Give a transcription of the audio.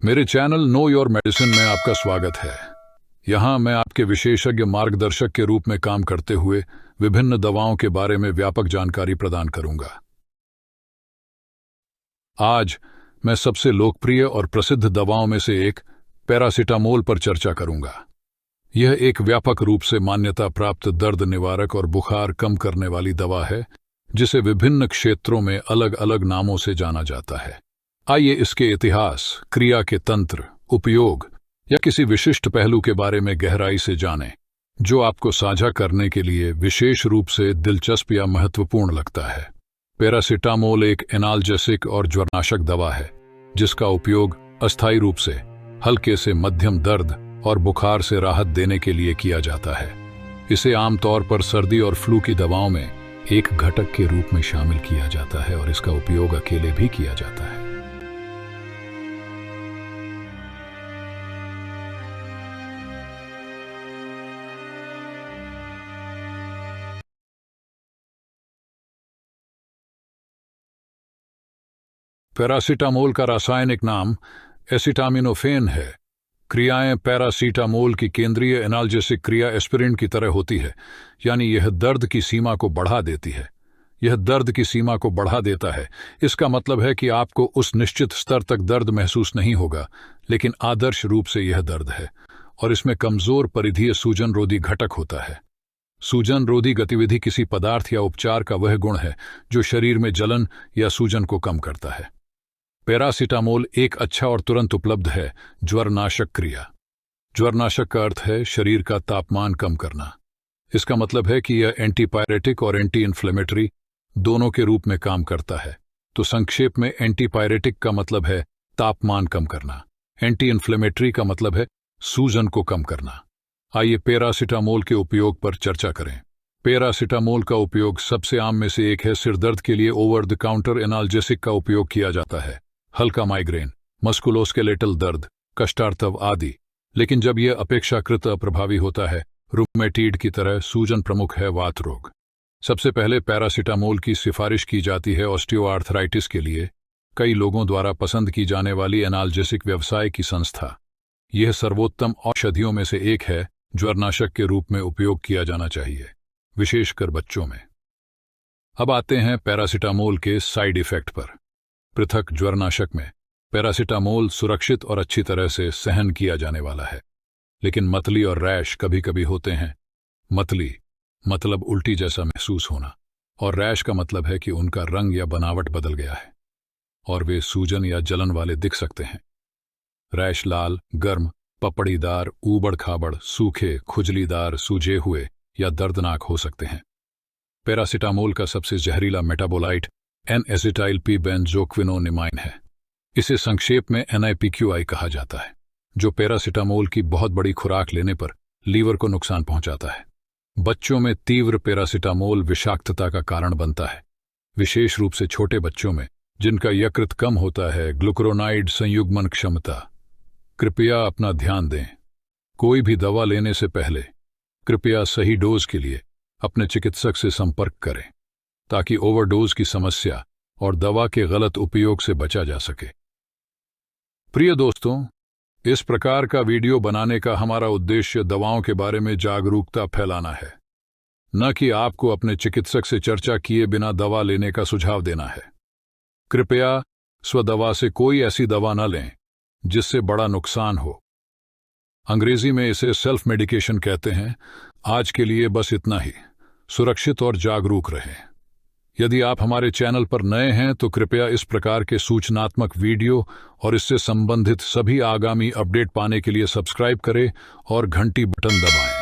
मेरे channel know your medicine में आपका स्वागत है। यहाँ मैं आपके विशेषज्ञ मार्गदर्शक के रूप में काम करते हुए विभिन्न दवाओं के बारे में व्यापक जानकारी प्रदान करूंगा। आज मैं सबसे लोकप्रिय और प्रसिद्ध दवाओं में से एक पैरासिटामोल पर चर्चा करूंगा। यह एक व्यापक रूप से मान्यता प्राप्त दर्द निवारक और बुखार कम करने वाली दवा है, जिसे विभिन्न क्षेत्रों में अलग अलग नामों से जाना जाता है। आइए इसके इतिहास, क्रिया के तंत्र, उपयोग या किसी विशिष्ट पहलू के बारे में गहराई से जानें, जो आपको साझा करने के लिए विशेष रूप से दिलचस्प या महत्वपूर्ण लगता है। पैरासिटामोल एक एनाल्जेसिक और ज्वरनाशक दवा है, जिसका उपयोग अस्थायी रूप से हल्के से मध्यम दर्द और बुखार से राहत देने के लिए किया जाता है। इसे आमतौर पर सर्दी और फ्लू की दवाओं में एक घटक के रूप में शामिल किया जाता है और इसका उपयोग अकेले भी किया जाता है। पैरासिटामोल का रासायनिक नाम एसिटामिनोफेन है। क्रियाएं पैरासिटामोल की केंद्रीय एनाल्जेसिक क्रिया एस्पिरिन की तरह होती है, यानी यह दर्द की सीमा को बढ़ा देती है। यह दर्द की सीमा को बढ़ा देता है। इसका मतलब है कि आपको उस निश्चित स्तर तक दर्द महसूस नहीं होगा, लेकिन आदर्श रूप से यह दर्द है और इसमें कमजोर परिधीय सूजन रोधी घटक होता है। सूजन रोधी गतिविधि किसी पदार्थ या उपचार का वह गुण है जो शरीर में जलन या सूजन को कम करता है। पैरासिटामोल एक अच्छा और तुरंत उपलब्ध है ज्वरनाशक क्रिया। ज्वरनाशक का अर्थ है शरीर का तापमान कम करना। इसका मतलब है कि यह एंटीपायरेटिक और एंटी इन्फ्लेमेटरी दोनों के रूप में काम करता है। तो संक्षेप में एंटीपायरेटिक का मतलब है तापमान कम करना, एंटी इन्फ्लेमेटरी का मतलब है सूजन को कम करना। आइए पैरासिटामोल के उपयोग पर चर्चा करें। पैरासिटामोल का उपयोग सबसे आम में से एक है। सिरदर्द के लिए ओवर द काउंटर एनाल्जेसिक का उपयोग किया जाता है, हल्का माइग्रेन, मस्कुलोस्केलेटल दर्द, कष्टार्तव आदि। लेकिन जब यह अपेक्षाकृत अप्रभावी होता है, रूमेटिड की तरह सूजन प्रमुख है वात रोग। सबसे पहले पैरासिटामोल की सिफारिश की जाती है ऑस्टियोआर्थराइटिस के लिए, कई लोगों द्वारा पसंद की जाने वाली एनाल्जेसिक व्यवसाय की संस्था। यह सर्वोत्तम औषधियों में से एक है, ज्वरनाशक के रूप में उपयोग किया जाना चाहिए, विशेषकर बच्चों में। अब आते हैं पैरासिटामोल के साइड इफेक्ट पर। पृथक ज्वरनाशक में पैरासिटामोल सुरक्षित और अच्छी तरह से सहन किया जाने वाला है, लेकिन मतली और रैश कभी कभी होते हैं। मतली मतलब उल्टी जैसा महसूस होना, और रैश का मतलब है कि उनका रंग या बनावट बदल गया है और वे सूजन या जलन वाले दिख सकते हैं। रैश लाल, गर्म, पपड़ीदार, ऊबड़ खाबड़, सूखे, खुजलीदार, सूजे हुए या दर्दनाक हो सकते हैं। पैरासिटामोल का सबसे जहरीला मेटाबोलाइट N-एसिटाइल-P-बेंजोक्विनोनिमाइन है। इसे संक्षेप में NIPQI कहा जाता है, जो पैरासिटामोल की बहुत बड़ी खुराक लेने पर लीवर को नुकसान पहुंचाता है। बच्चों में तीव्र पैरासिटामोल विषाक्तता का कारण बनता है, विशेष रूप से छोटे बच्चों में जिनका यकृत कम होता है। ग्लूकुरोनाइड संयुग्मन क्षमता। कृपया अपना ध्यान दें। कोई भी दवा लेने से पहले कृपया सही डोज के लिए अपने चिकित्सक से संपर्क करें, ताकि ओवरडोज की समस्या और दवा के गलत उपयोग से बचा जा सके। प्रिय दोस्तों, इस प्रकार का वीडियो बनाने का हमारा उद्देश्य दवाओं के बारे में जागरूकता फैलाना है, न कि आपको अपने चिकित्सक से चर्चा किए बिना दवा लेने का सुझाव देना है। कृपया स्वदवा से कोई ऐसी दवा न लें जिससे बड़ा नुकसान हो। अंग्रेजी में इसे सेल्फ मेडिकेशन कहते हैं। आज के लिए बस इतना ही। सुरक्षित और जागरूक रहें। यदि आप हमारे चैनल पर नए हैं तो कृपया इस प्रकार के सूचनात्मक वीडियो और इससे संबंधित सभी आगामी अपडेट पाने के लिए सब्सक्राइब करें और घंटी बटन दबाएं।